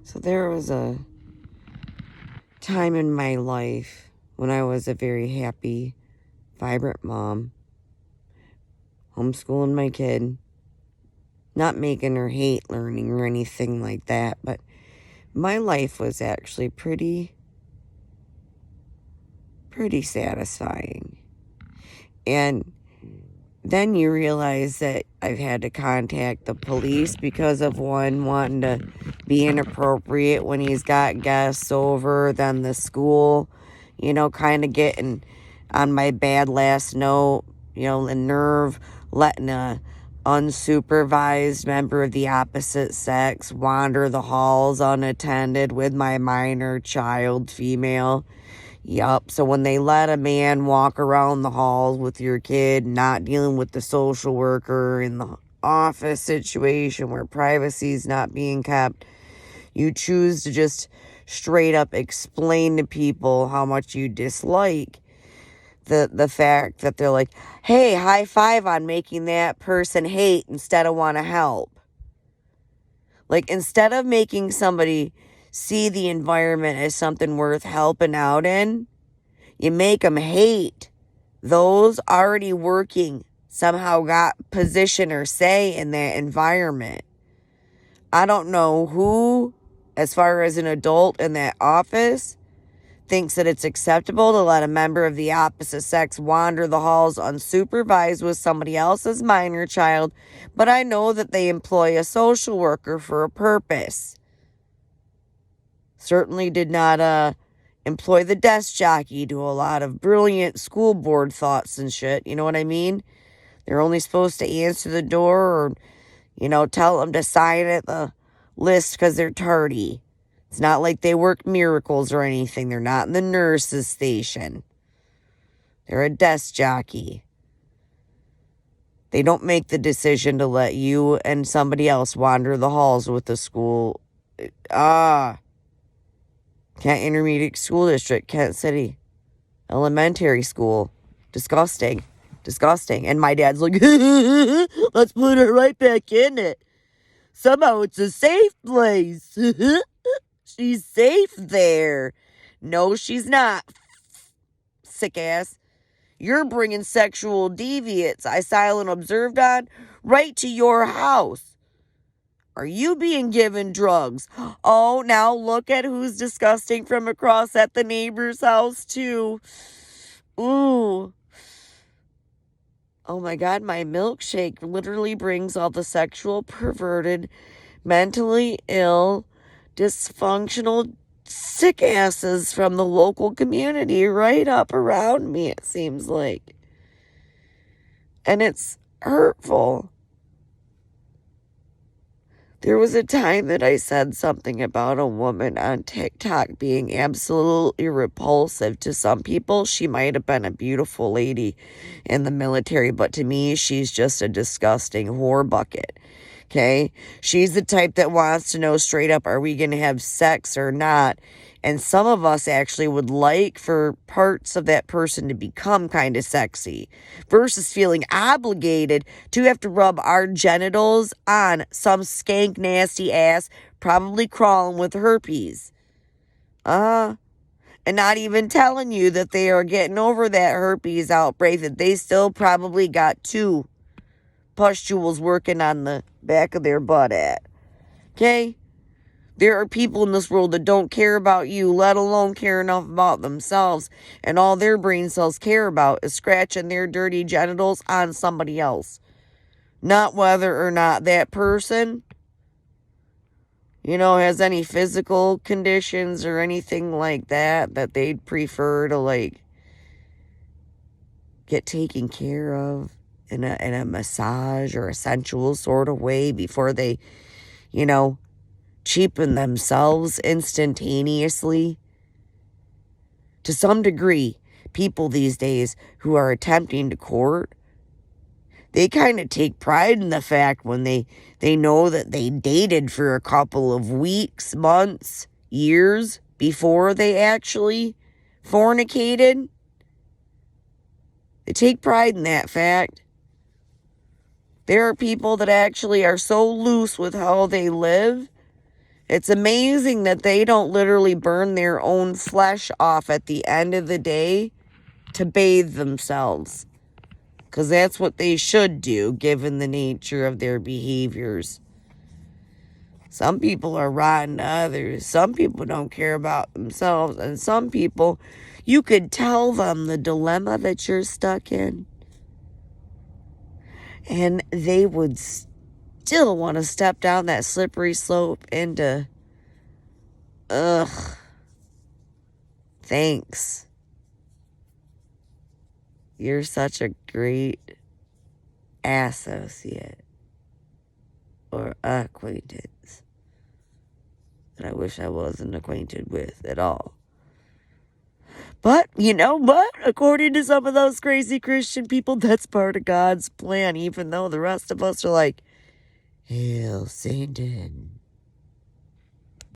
So there was a time in my life when I was a very happy, vibrant mom, homeschooling my kid, not making her hate learning or anything like that, but my life was actually pretty satisfying. And then you realize that I've had to contact the police because of one wanting to be inappropriate when he's got guests over, then the school, kind of getting on my bad last note, the nerve, letting a unsupervised member of the opposite sex wander the halls unattended with my minor child, female. Yup. So when they let a man walk around the halls with your kid, not dealing with the social worker in the office situation where privacy is not being kept, you choose to just straight up explain to people how much you dislike the fact that they're like, hey, high five on making that person hate instead of want to help. Like, instead of making somebody see the environment as something worth helping out in, you make them hate those already working, somehow got position or say in that environment. I don't know who, as far as an adult in that office, thinks that it's acceptable to let a member of the opposite sex wander the halls unsupervised with somebody else's minor child, but I know that they employ a social worker for a purpose. Certainly did not employ the desk jockey to a lot of brilliant school board thoughts and shit. You know what I mean? They're only supposed to answer the door or, tell them to sign at the list because they're tardy. It's not like they work miracles or anything. They're not in the nurse's station. They're a desk jockey. They don't make the decision to let you and somebody else wander the halls with the school. Kent Intermediate School District, Kent City. Elementary school. Disgusting. And my dad's like, let's put her right back in it. Somehow it's a safe place. She's safe there. No, she's not. Sick ass. You're bringing sexual deviants I silent observed on right to your house. Are you being given drugs? Oh, now look at who's disgusting from across at the neighbor's house, too. Ooh. Oh my God, my milkshake literally brings all the sexual, perverted, mentally ill, dysfunctional, sick asses from the local community right up around me, it seems like. And it's hurtful. There was a time that I said something about a woman on TikTok being absolutely repulsive to some people. She might have been a beautiful lady in the military, but to me, she's just a disgusting whore bucket. Okay? She's the type that wants to know straight up, are we going to have sex or not? And some of us actually would like for parts of that person to become kind of sexy versus feeling obligated to have to rub our genitals on some skank nasty ass, probably crawling with herpes. And not even telling you that they are getting over that herpes outbreak, that they still probably got 2 pustules working on the back of their butt at. Okay? There are people in this world that don't care about you, let alone care enough about themselves, and all their brain cells care about is scratching their dirty genitals on somebody else. Not whether or not that person, has any physical conditions or anything like that they'd prefer to, get taken care of in a massage or a sensual sort of way before they, cheapen themselves instantaneously. To some degree, people these days who are attempting to court, they kind of take pride in the fact when they know that they dated for a couple of weeks, months, years before they actually fornicated. They take pride in that fact. There are people that actually are so loose with how they live It's amazing that they don't literally burn their own flesh off at the end of the day to bathe themselves. Because that's what they should do, given the nature of their behaviors. Some people are rotten to others. Some people don't care about themselves. And some people, you could tell them the dilemma that you're stuck in. And they would still want to step down that slippery slope into, ugh, thanks. You're such a great associate or acquaintance that I wish I wasn't acquainted with at all. But, you know what? According to some of those crazy Christian people, that's part of God's plan, even though the rest of us are like, hail Satan.